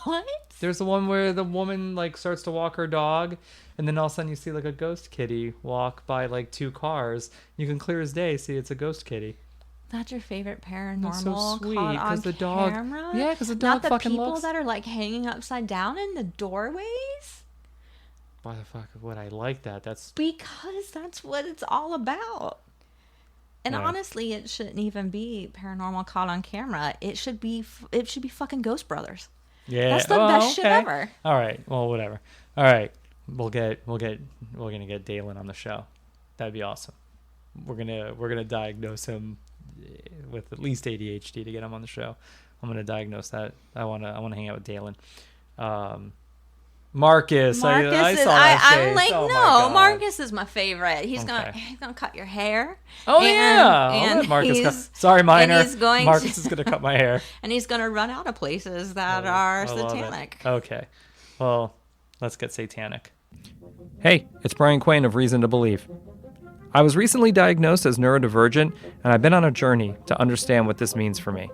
What? There's the one where the woman like starts to walk her dog, and then all of a sudden you see like a ghost kitty walk by like two cars. You can clear as day see it's a ghost kitty. That's your favorite That's so paranormal sweet caught on the dog. camera? Yeah, because the dog Not the fucking people looks. that are like hanging upside down in the doorways? Why the fuck would I like that? That's Because that's what it's all about. And Yeah. honestly, it shouldn't even be paranormal caught on camera. It should be fucking Ghost Brothers. yeah. That's the best shit ever. All right. Well, whatever. All right. We're gonna get Dalen on the show. That'd be awesome. We're gonna diagnose him with at least ADHD to get him on the show. I'm gonna diagnose that. I wanna hang out with Dalen. Marcus, I saw that I'm face. like, Oh my no, God. Marcus is my favorite. He's Okay. gonna cut your hair. Oh yeah, and I'll let Marcus he's- sorry, minor. and he's going Marcus to- is gonna cut my hair. And he's gonna run out of places that are I love it. satanic. Okay, well, let's get satanic. Hey, it's Brian Quain of Reason to Believe. I was recently diagnosed as neurodivergent, and I've been on a journey to understand what this means for me.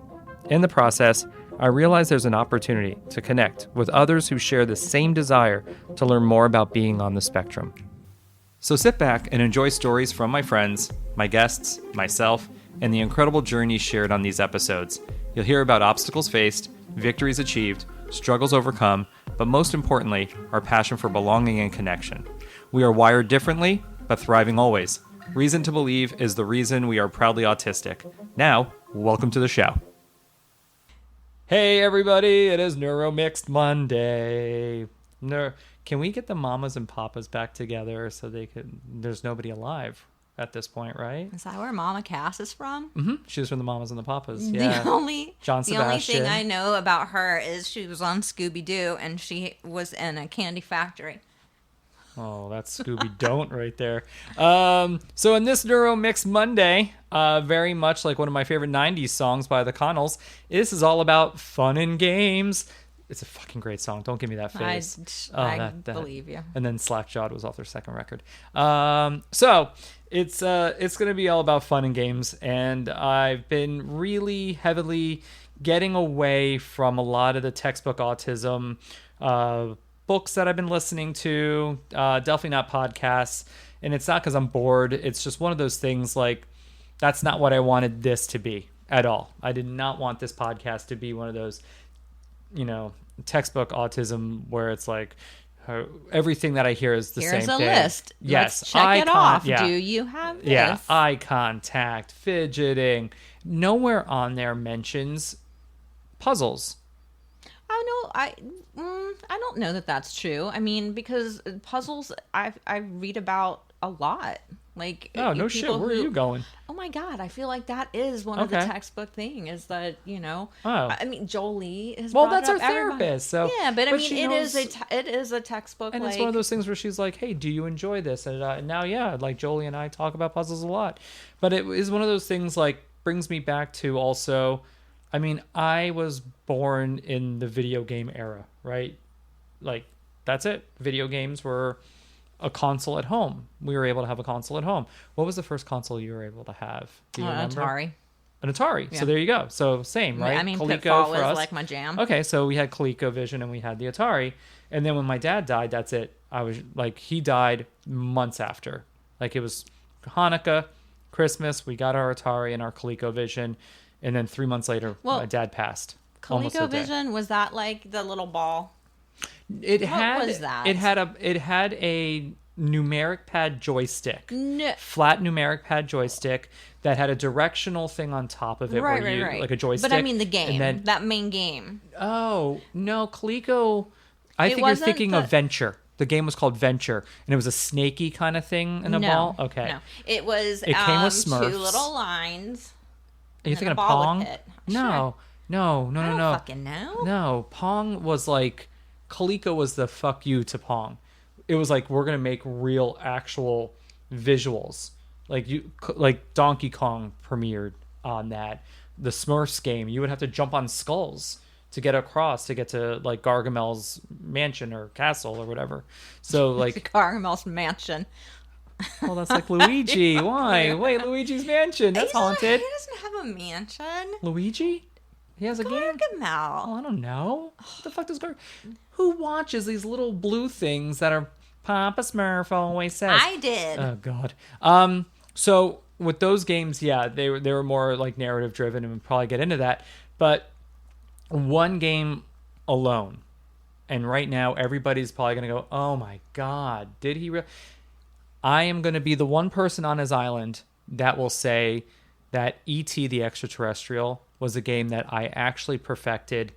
In the process, I realized there's an opportunity to connect with others who share the same desire to learn more about being on the spectrum. So sit back and enjoy stories from my friends, my guests, myself, and the incredible journeys shared on these episodes. You'll hear about obstacles faced, victories achieved, struggles overcome, but most importantly, our passion for belonging and connection. We are wired differently, but thriving always. Reason to Believe is the reason we are proudly autistic. Now, welcome to the show. Hey everybody, it is Neuro-Mixed Monday. Can we get the mamas and papas back together so they could? There's nobody alive at this point, right? Is that where Mama Cass is from? Mm-hmm. She was from the Mamas and the Papas. Yeah. The only Sebastian. thing I know about her is she was on Scooby Doo and she was in a candy factory. Oh, that's Scooby Don't right there. So in this Neuro-Mixed Monday, very much like one of my favorite 90s songs by the Connells, this is all about fun and games. It's a fucking great song. Don't give me that face. I believe you. And then Slackjawed was off their second record. So it's going to be all about fun and games. And I've been really heavily getting away from a lot of the textbook autism books that I've been listening to, definitely not podcasts. And it's not because I'm bored. It's just one of those things like, that's not what I wanted this to be at all. I did not want this podcast to be one of those, textbook autism where it's like everything that I hear is the same thing. Here's a list. Yes. Let's check it off. Yeah. Do you have this? Yeah. Eye contact, fidgeting. Nowhere on there mentions puzzles. Oh no, I don't know that that's true. I mean, because puzzles I read about a lot. Like, Oh, no shit. Where are you going? Oh my God, I feel like that is one of the textbook thing is that, Oh. I mean, Jolie is Well, that's our therapist. So yeah, but I mean, she it knows, is a textbook. and it's one of those things where she's like, "Hey, do you enjoy this?" And now, yeah, like Jolie and I talk about puzzles a lot. But it is one of those things like brings me back to also. I mean, I was born in the video game era, right? Like, that's it. Video games were a console at home. We were able to have a console at home. What was the first console you were able to have? Do you remember? Atari. An Atari. Yeah. So there you go. So same, right? I mean, Coleco Pitfall for was us. like my jam. Okay, so we had ColecoVision and we had the Atari. And then when my dad died, that's it. I was like, he died months after. Like it was Hanukkah, Christmas, we got our Atari and our ColecoVision. And then 3 months later, my dad passed. ColecoVision, was that like the little ball? What was that? It had a numeric pad joystick. No. Flat numeric pad joystick that had a directional thing on top of it Right. like a joystick. But I mean the game, and then, that main game. Oh, no, Coleco. I think you're thinking of Venture. The game was called Venture, and it was a snaky kind of thing in a ball. Okay. No. It was It came with Smurfs. 2 little lines. Are you and thinking a of ball Pong? with it. No. Sure. No. I don't fucking know. No, Pong was like Coleco was the fuck you to Pong. It was like we're gonna make real, actual visuals. Like Donkey Kong premiered on that. The Smurfs game, you would have to jump on skulls to get across to get to like Gargamel's mansion or castle or whatever. So like Gargamel's mansion. well, that's like Luigi. Why? Wait, Luigi's mansion. That's haunted. He doesn't have a mansion. Luigi? He has a game? Gargamel. Oh, I don't know. What the fuck does Who watches these little blue things that are Papa Smurf always says? I did. Oh, God. So with those games, yeah, they were more like narrative driven, and we'll probably get into that. But one game alone, and right now everybody's probably going to go, oh my God, did he really? I am going to be the one person on his island that will say that E.T. the Extra Terrestrial was a game that I actually perfected.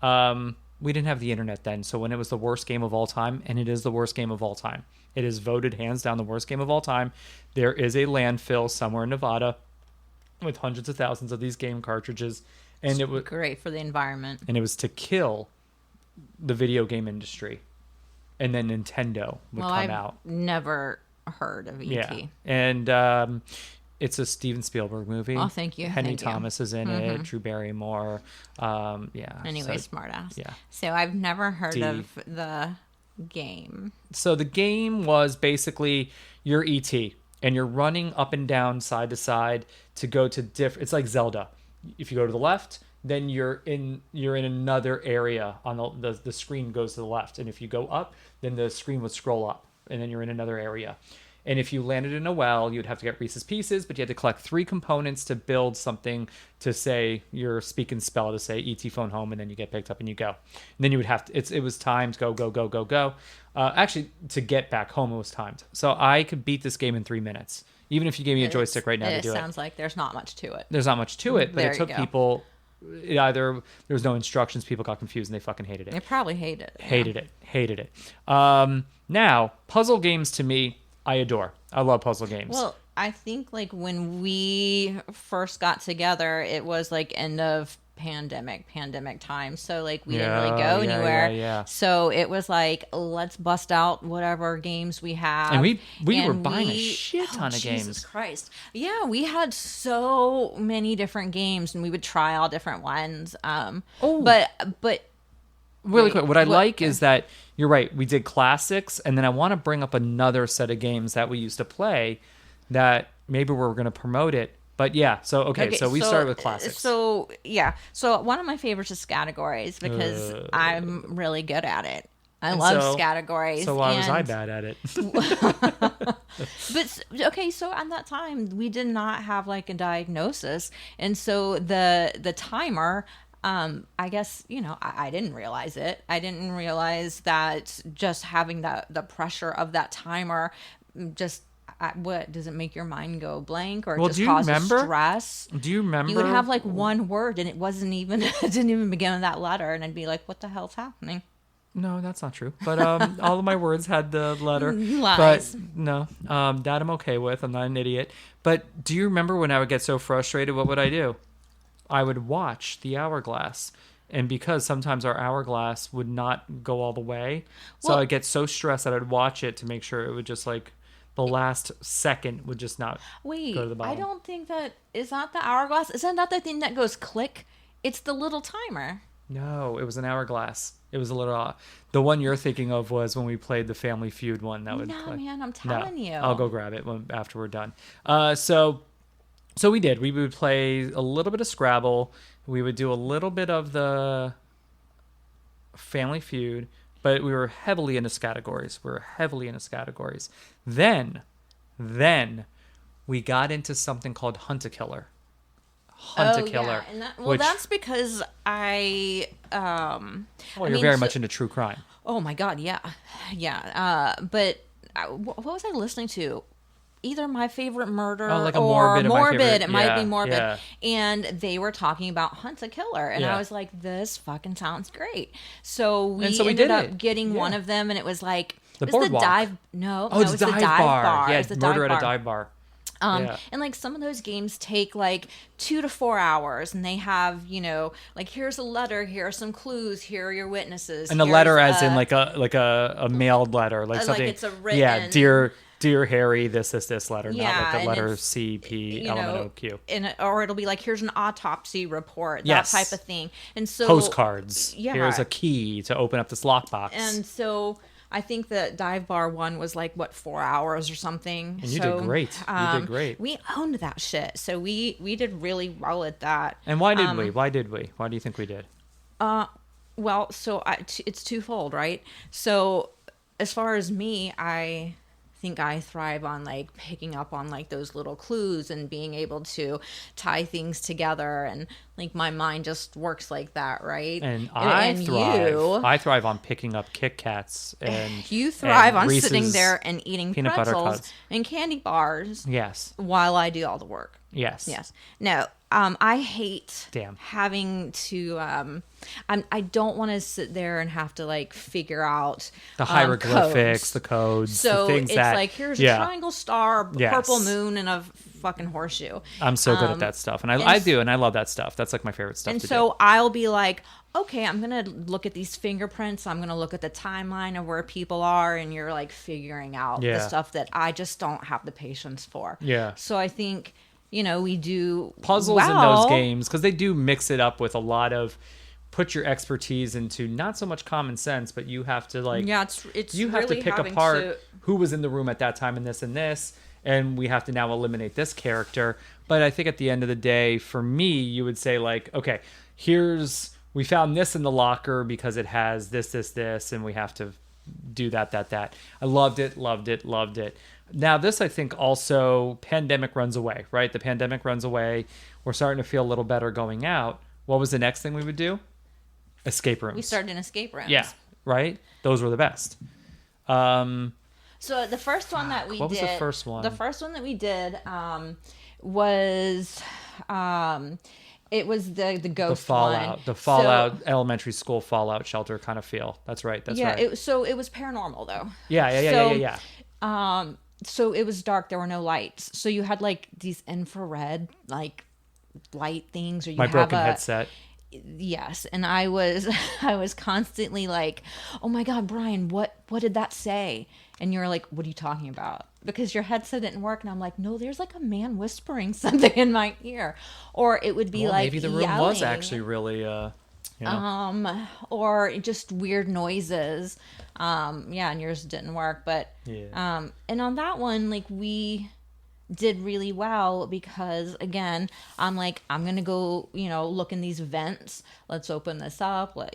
We didn't have the internet then, so when it was the worst game of all time, and it is the worst game of all time. It is voted hands down the worst game of all time. There is a landfill somewhere in Nevada with hundreds of thousands of these game cartridges, and it was great for the environment. And it was to kill the video game industry, and then Nintendo would come out. Never heard of E.T. Yeah, and it's a Steven Spielberg movie. Oh, thank you. Henry Thomas is in it. Drew Barrymore. Yeah. Anyway, smartass. Yeah. So I've never heard of the game. So the game was basically you're E.T. and you're running up and down, side to side to go to different. It's like Zelda. If you go to the left, then you're in another area on the screen goes to the left, and if you go up, then the screen would scroll up, and then you're in another area. And if you landed in a well, you'd have to get Reese's Pieces, but you had to collect 3 components to build something to say your speak and spell to say E.T. phone home, and then you get picked up and you go. And then you would have to, it was timed, go. Actually, to get back home, it was timed. So I could beat this game in 3 minutes. Even if you gave me a joystick right now to do it. It sounds like there's not much to it. There's not much to it, but There it took you go. people, either there was no instructions, people got confused, and they fucking hated it. They probably hate it. Hated it. Now, puzzle games to me, I adore. I love puzzle games. Well, I think like when we first got together, it was like end of pandemic time. So like we didn't really go anywhere. Yeah. So it was like, let's bust out whatever games we have. And we were buying a shit ton of games. Jesus Christ. Yeah, we had so many different games, and we would try all different ones. But really quick, what I like is that you're right. We did classics, and then I want to bring up another set of games that we used to play that maybe we're going to promote it. But yeah, so we started with classics. So yeah, so one of my favorites is categories because I'm really good at it. I love categories. So why was I bad at it? But okay, so at that time we did not have like a diagnosis, and so the timer. I guess, I didn't realize it. I didn't realize that just having the pressure of that timer just, what, does it make your mind go blank or just causes stress? Do you remember? You would have like one word and it didn't even begin with that letter. And I'd be like, what the hell's happening? No, that's not true. But all of my words had the letter. Lies. But no, that I'm okay with. I'm not an idiot. But do you remember when I would get so frustrated, what would I do? I would watch the hourglass, and because sometimes our hourglass would not go all the way, so I'd get so stressed that I'd watch it to make sure it would just like the last second would just not go to the bottom. I don't think that is not the hourglass. Isn't that the thing that goes click? It's the little timer. No, it was an hourglass. It was a little. The one you're thinking of was when we played the Family Feud one. That would. No, man, I'm telling you. I'll go grab it after we're done. So we did. We would play a little bit of Scrabble. We would do a little bit of the Family Feud, but we were heavily into categories. Then we got into something called Hunt-A-Killer. Yeah. And that's because I. You're very much into true crime. Oh my God, yeah. But what was I listening to? Either My Favorite Murder or Morbid. It might be Morbid. Yeah. And they were talking about Hunt-A-Killer. And I was like, this fucking sounds great. So we ended up getting one of them, and it was like... The boardwalk. It was the dive bar. Yeah, Murder at a Dive Bar. And like some of those games take like 2 to 4 hours, and they have, like, here's a letter, here are some clues, here are your witnesses. And a letter as in like a mailed letter, like something. Like it's a written. Yeah, Dear Harry, this letter, not like the letter C, P, L, N, O, Q. Or it'll be like, here's an autopsy report, that type of thing. And so postcards. Yeah. Here's a key to open up this lockbox. And so I think the dive bar one was like, what, 4 hours or something. And you did great. You did great. We owned that shit. So we did really well at that. And why did we? Why did we? Why do you think we did? Well, so it's twofold, right? So as far as me, I think I thrive on like picking up on like those little clues and being able to tie things together, and like my mind just works like that, right? And I thrive. You, I thrive on picking up Kit Kats and you thrive and on Reese's sitting there and eating peanut butter pretzels cups. and candy bars. Yes. While I do all the work. Yes. Yes. No. I hate Damn. having to. I don't want to sit there and have to like figure out The hieroglyphics, codes. the codes, So the things it's that like here's a triangle star, Yes. purple moon, and a fucking horseshoe. I'm so good at that stuff, and I do, and I love that stuff. That's like my favorite stuff. And to so do. I'll be like, okay, I'm gonna look at these fingerprints. I'm gonna look at the timeline of where people are, and you're like figuring out the stuff that I just don't have the patience for. Yeah. So I think, we do puzzles in those games, because they do mix it up with a lot of put your expertise into not so much common sense, but you have to like it's you have really to pick apart who was in the room at that time and this, and we have to now eliminate this character. But I think at the end of the day, for me, you would say like, okay, we found this in the locker because it has this, and we have to do that. I loved it. Now, this, I think, also, pandemic runs away, right? The pandemic runs away. We're starting to feel a little better going out. What was the next thing we would do? Escape rooms. We started in escape rooms. Yeah, right? Those were the best. So the first one that we did... What was the first one? The first one that we did was... it was the ghost Fallout. one. The Fallout elementary school Fallout shelter kind of feel. That's right. Right. Yeah, it was paranormal, though. Yeah. So it was dark. There were no lights. So you had like these infrared like light things, or you My have broken a headset. Yes, and I was constantly like, "Oh my God, Brian, what did that say?" And you're like, "What are you talking about?" Because your headset didn't work, and I'm like, "No, there's like a man whispering something in my ear," or it would be like maybe the room yelling. was actually really or just weird noises. And yours didn't work, but and on that one, like we did really well because again, I'm like, I'm gonna go, look in these vents. Let's open this up. What.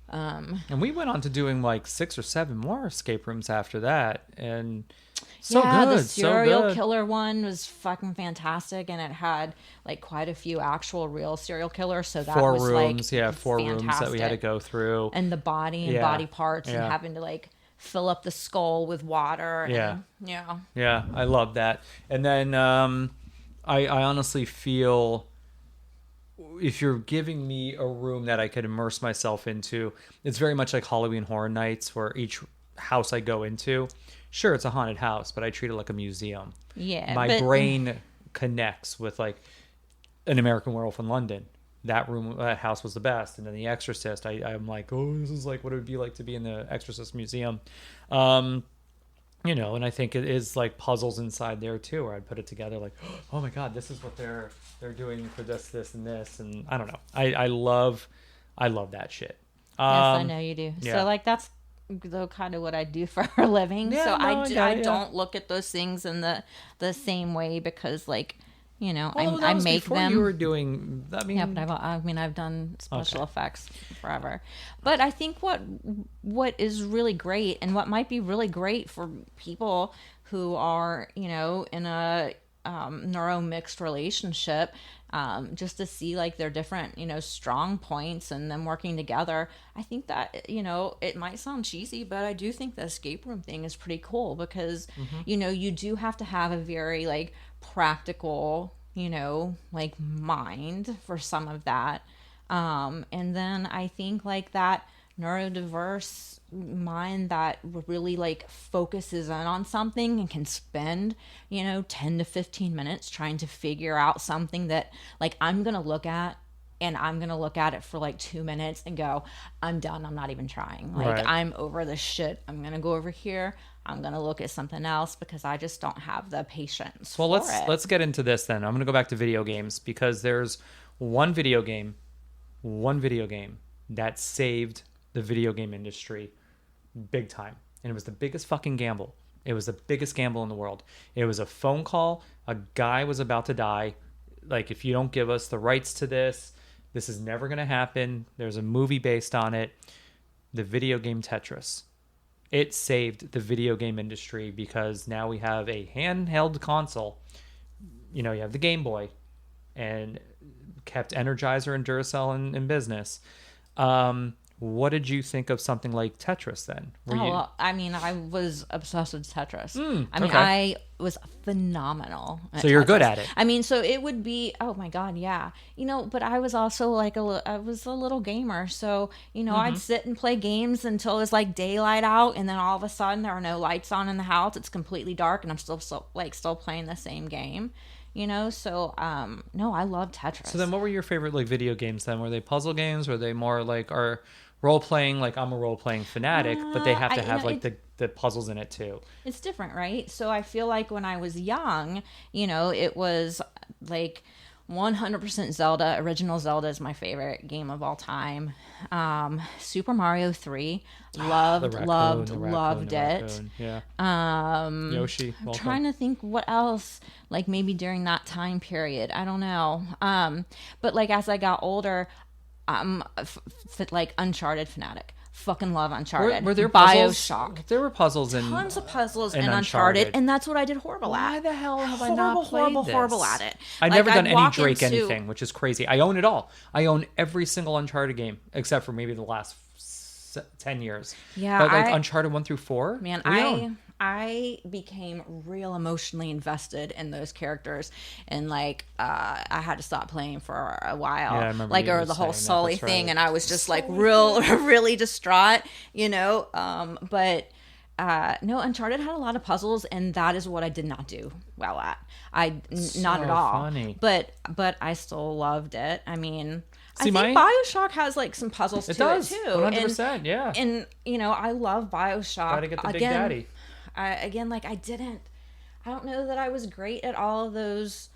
And we went on to doing like 6 or 7 more escape rooms after that, and good. The serial killer one was fucking fantastic, and it had like quite a few actual real serial killers. So that 4 was rooms, like 4 rooms that we had to go through, and the body and body parts, and having to like fill up the skull with water. Yeah, I love that. And then I honestly feel, if you're giving me a room that I could immerse myself into, it's very much like Halloween Horror Nights, where each house I go into, sure, it's a haunted house, but I treat it like a museum. Yeah. My brain connects with like An American Werewolf in London. That house was the best. And then The Exorcist, I'm like, oh, this is like what it would be like to be in the Exorcist museum. And I think it is like puzzles inside there too, where I'd put it together like, oh my God, this is what they're doing for this, and this. And I don't know. I love that shit. Yes, I know you do. Yeah. So like that's kind of what I do for a living. Yeah, so no, I don't look at those things in the same way because like, I was make before them. you were doing. I mean, Yeah, but I've done special effects forever. But I think what is really great, and what might be really great for people who are in a neuro-mixed relationship, just to see like their different strong points and them working together. I think that it might sound cheesy, but I do think the escape room thing is pretty cool because you do have to have a very like practical like mind for some of that, and then I think like that neurodiverse mind that really like focuses in on something and can spend 10 to 15 minutes trying to figure out something that like I'm gonna look at, and I'm gonna look at it for like 2 minutes and go, I'm done, I'm not even trying, like Right. I'm over this shit, I'm gonna go over here, I'm gonna look at something else because I just don't have the patience. Well, for it. let's get into this then. I'm going to go back to video games because there's one video game that saved the video game industry big time. And it was the biggest fucking gamble. It was the biggest gamble in the world. It was a phone call. A guy was about to die. Like, if you don't give us the rights to this, this is never going to happen. There's a movie based on it. The video game Tetris. It saved the video game industry because now we have a handheld console. You know, you have the Game Boy and kept Energizer and Duracell in business. What did you think of something like Tetris then? Well, I mean, I was obsessed with Tetris. I mean, okay. I was phenomenal at So you're Tetris. good at it. I mean, so it would be, oh my God, yeah. You know, but I was also like I was a little gamer. So, you know, I'd sit and play games until it was like daylight out. And then all of a sudden there are no lights on in the house. It's completely dark and I'm still playing the same game. You know, so no, I love Tetris. So then what were your favorite like video games then? Were they puzzle games? Were they more like our role playing? Like, I'm a role playing fanatic, but they have to have the puzzles in it too. It's different, right? So I feel like when I was young, you know, it was like 100% Zelda. Original Zelda is my favorite game of all time. Super Mario 3. Loved it. Yeah. Yoshi, welcome. I'm trying to think what else, like maybe during that time period. I don't know. But like as I got older, I'm like Uncharted fanatic. Fucking love Uncharted. Were there puzzles? BioShock. There were puzzles in Tons of puzzles in Uncharted, and that's what I did horrible at. Why the hell have I not played this? Horrible at it. I've never done any Drake anything, which is crazy. I own it all. I own every single Uncharted game, except for maybe the last 10 years. Yeah, but like Uncharted 1 through 4? Man, I became real emotionally invested in those characters, and like I had to stop playing for a while. Yeah, I remember like or the whole Sully thing, and I was just like really distraught, you know. But no, Uncharted had a lot of puzzles, and that is what I did not do well at. Not at all. Funny. But I still loved it. I mean. See, I think BioShock has like some puzzles to it too. 100%, yeah. And you know, I love BioShock. Gotta get the big daddy. I don't know that I was great at all of those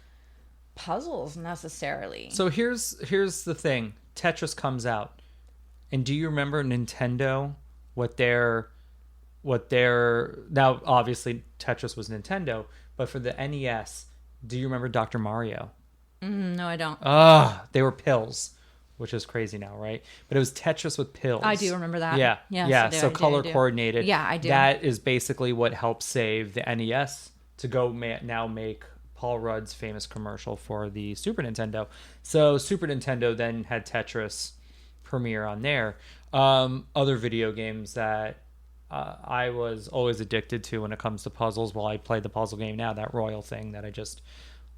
puzzles necessarily. So here's the thing. Tetris comes out. And do you remember Nintendo? What their now obviously Tetris was Nintendo, but for the NES, do you remember Dr. Mario? No, I don't. They were pills, which is crazy now, right? But it was Tetris with pills. I do remember that. Yeah. Yes, yeah. I So color coordinated. Yeah, I do. That is basically what helped save the NES to go now make Paul Rudd's famous commercial for the Super Nintendo. So Super Nintendo then had Tetris premiere on there. Other video games that I was always addicted to when it comes to puzzles. Well, I play the puzzle game now, that Royal thing that I just...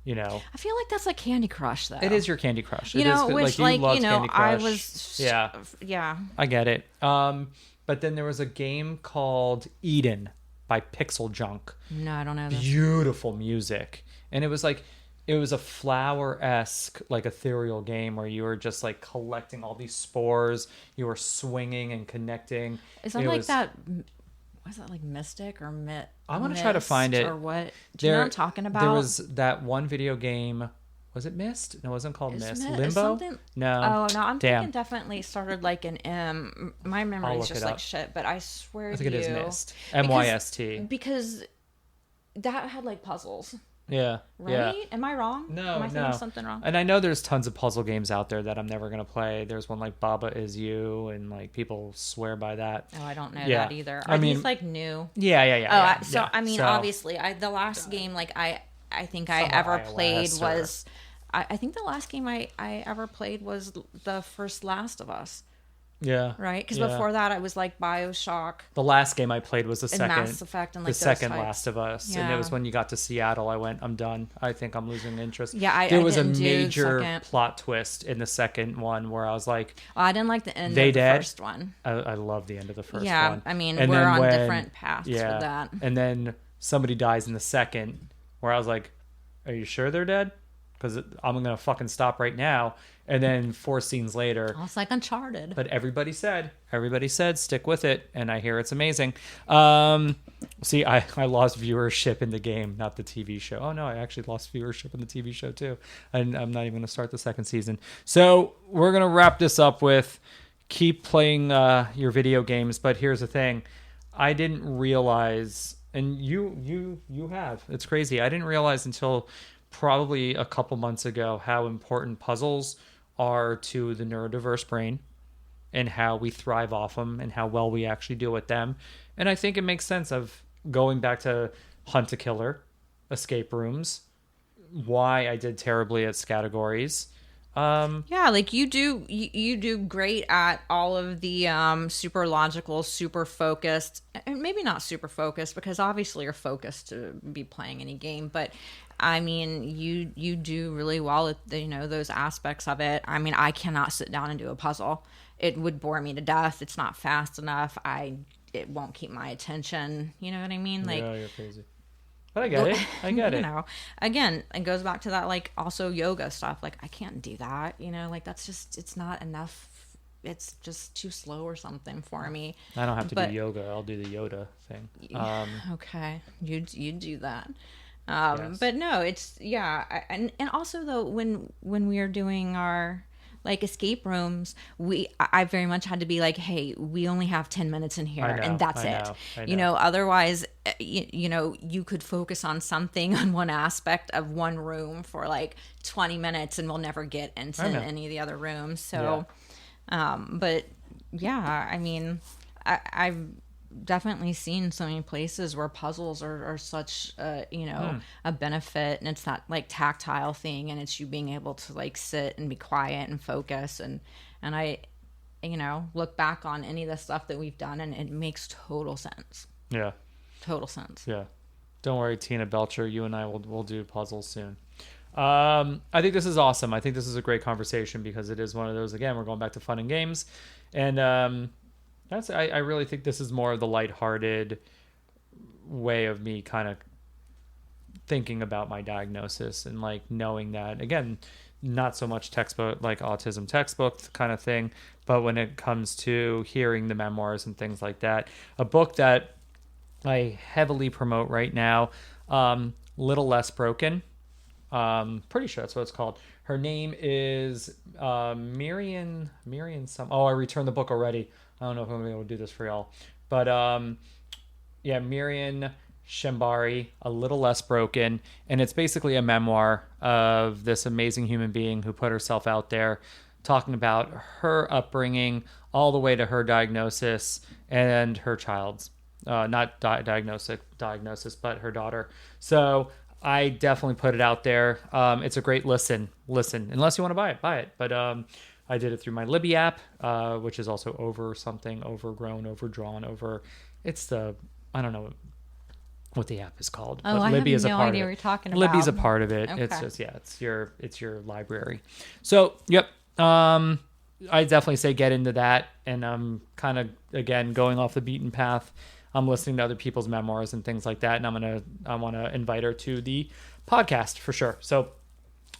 You know, I feel like that's like Candy Crush, though. It is your Candy Crush. You know, which like you know, Candy Crush. I was yeah. I get it. But then there was a game called Eden by Pixel Junk. No, I don't know. Beautiful music, and it was a flower-esque, like ethereal game where you were just like collecting all these spores. You were swinging and connecting. Is that like that? Was that like Mystic or I'm going to try to find it. Or what? Do you know what I'm talking about? There was that one video game. Was it Myst? No, it wasn't called Myst. Limbo? No. Oh, no. I'm thinking definitely started like an M. My memory is just like shit, but I swear to you. I think it is Myst. MYST. Because that had like puzzles. Yeah. Right? Yeah. Am I wrong? No, Am I thinking something wrong? And I know there's tons of puzzle games out there that I'm never going to play. There's one like Baba Is You, and like people swear by that. Oh, I don't know that either. I mean, these like new? Yeah. I mean, obviously, the last game like I think I ever played was... I think the last game I ever played was the first Last of Us. Yeah. Right? Because before that, I was like BioShock. The last game I played was the second. Mass Effect and like the second Last of Us. Yeah. And it was when you got to Seattle, I went, I'm done. I think I'm losing interest. Yeah, there was a major plot twist in the second one where I was like... I didn't like the end of the first one. I love the end of the first one. Yeah, I mean, we're on different paths with that. And then somebody dies in the second where I was like, are you sure they're dead? Because I'm going to fucking stop right now. And then 4 scenes later... Oh, it's like Uncharted. But everybody said, stick with it. And I hear it's amazing. See, I lost viewership in the game, not the TV show. Oh, no, I actually lost viewership in the TV show, too. And I'm not even going to start the second season. So we're going to wrap this up with keep playing your video games. But here's the thing. I didn't realize, and you have. It's crazy. I didn't realize until probably a couple months ago how important puzzles are to the neurodiverse brain and how we thrive off them and how well we actually do with them. And I think it makes sense of going back to Hunt a Killer, escape rooms, why I did terribly at categories. Yeah, like you do great at all of the super logical, super focused, and maybe not super focused because obviously you're focused to be playing any game, but I mean you do really well at those aspects of it. I mean, I cannot sit down and do a puzzle. It would bore me to death. It's not fast enough. It won't keep my attention. You know what I mean? Like, yeah, you're crazy. But I get it. I get it. Again, it goes back to that, like, also yoga stuff. Like, I can't do that. Like, that's just, it's not enough. It's just too slow or something for me. I don't have to do yoga. I'll do the Yoda thing. Okay. You do that. Yes. But no, it's, yeah. And also, though, when we are doing our, like, escape rooms, I very much had to be like, hey, we only have 10 minutes in here, and that's it. I know. Otherwise, you could focus on something on one aspect of one room for like 20 minutes and we'll never get into any of the other rooms. So, but yeah, I mean, I've definitely seen so many places where puzzles are such a benefit, and it's that like tactile thing, and it's you being able to like sit and be quiet and focus, and I look back on any of the stuff that we've done and it makes total sense. Total sense. Don't worry, Tina Belcher, you and I will do puzzles soon. I think this is awesome. I think this is a great conversation because it is one of those, again, we're going back to fun and games, and I really think this is more of the lighthearted way of me kind of thinking about my diagnosis and like knowing that, again, not so much textbook, like autism textbook kind of thing, but when it comes to hearing the memoirs and things like that, a book that I heavily promote right now, Little Less Broken. Pretty sure that's what it's called. Her name is Miriam some. Oh, I returned the book already. I don't know if I'm going to be able to do this for y'all. But Miriam Shembari, A Little Less Broken. And it's basically a memoir of this amazing human being who put herself out there talking about her upbringing all the way to her diagnosis and her child's. Not diagnosis, but her daughter. So I definitely put it out there. It's a great listen. Unless you want to buy it. But I did it through my Libby app, which is also overgrown, overdrawn. I don't know what the app is called. Oh, but I Libby have is no a part idea of what it. you're talking about. Libby's a part of it. Okay. It's just, it's your library. So, yep. I definitely say get into that. And I'm kind of, again, going off the beaten path. I'm listening to other people's memoirs and things like that. And I want to invite her to the podcast for sure. So,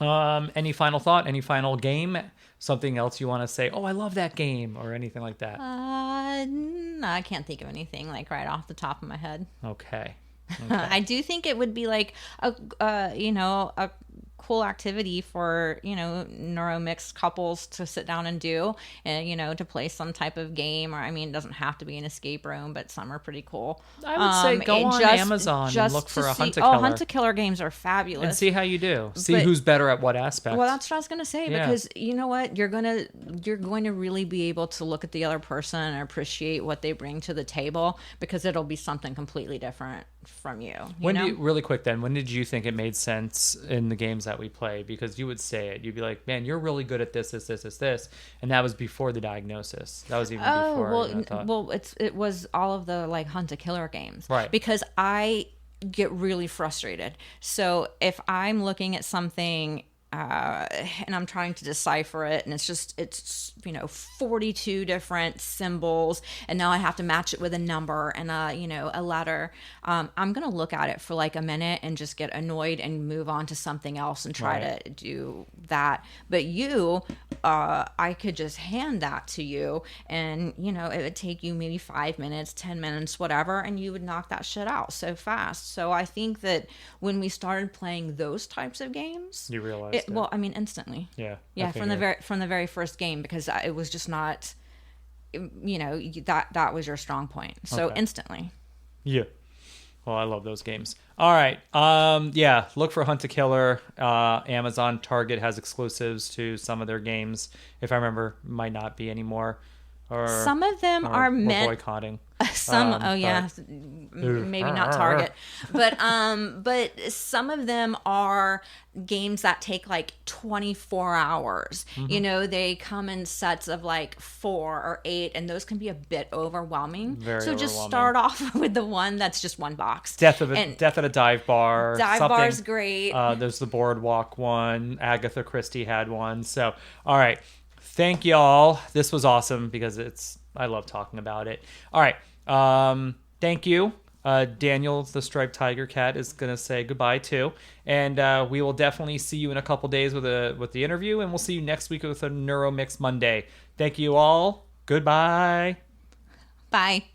any final thought, any final game, something else you want to say? Oh, I love that game, or anything like that. No, I can't think of anything like right off the top of my head. Okay. I do think it would be like a cool activity for neuro-mixed couples to sit down and do, and to play some type of game, or I mean, it doesn't have to be an escape room, but some are pretty cool. I would say go on Amazon and look for a Hunt a Killer. Hunt a Killer games are fabulous, and see how you do. See who's better at what aspect. Well, that's what I was gonna say, because you know what, you're going to really be able to look at the other person and appreciate what they bring to the table, because it'll be something completely different from you. Really quick then, when did you think it made sense in the games that we play? Because you would say it, you'd be like, man, you're really good at this, and that was before the diagnosis. That was even before. It was all of the like Hunt a Killer games, right? Because I get really frustrated. So if I'm looking at something and I'm trying to decipher it, and it's 42 different symbols, and now I have to match it with a number and a letter. I'm gonna look at it for like a minute and just get annoyed and move on to something else and try to do that. But I could just hand that to you, and it would take you maybe 5 minutes, 10 minutes, whatever, and you would knock that shit out so fast. So I think that when we started playing those types of games, you realized well, I mean, instantly. Yeah. From the very first game, because it was just not. that was your strong point. So Okay. instantly. Yeah. Well, I love those games. All right. Yeah, look for Hunt a Killer. Amazon, Target has exclusives to some of their games. If I remember, might not be anymore. Or Some of them are we're meant boycotting. maybe not Target, but some of them are games that take like 24 hours. They come in sets of like 4 or 8, and those can be a bit overwhelming. Very so just overwhelming. start off with the one that's just one box. Death at a Dive Bar. Dive Bar's great. There's the Boardwalk one. Agatha Christie had one. So, all right. Thank y'all. This was awesome because I love talking about it. All right. Thank you. Daniel, the striped tiger cat, is going to say goodbye too. And we will definitely see you in a couple days with the interview. And we'll see you next week with a Neuro-Mixed Monday. Thank you all. Goodbye. Bye.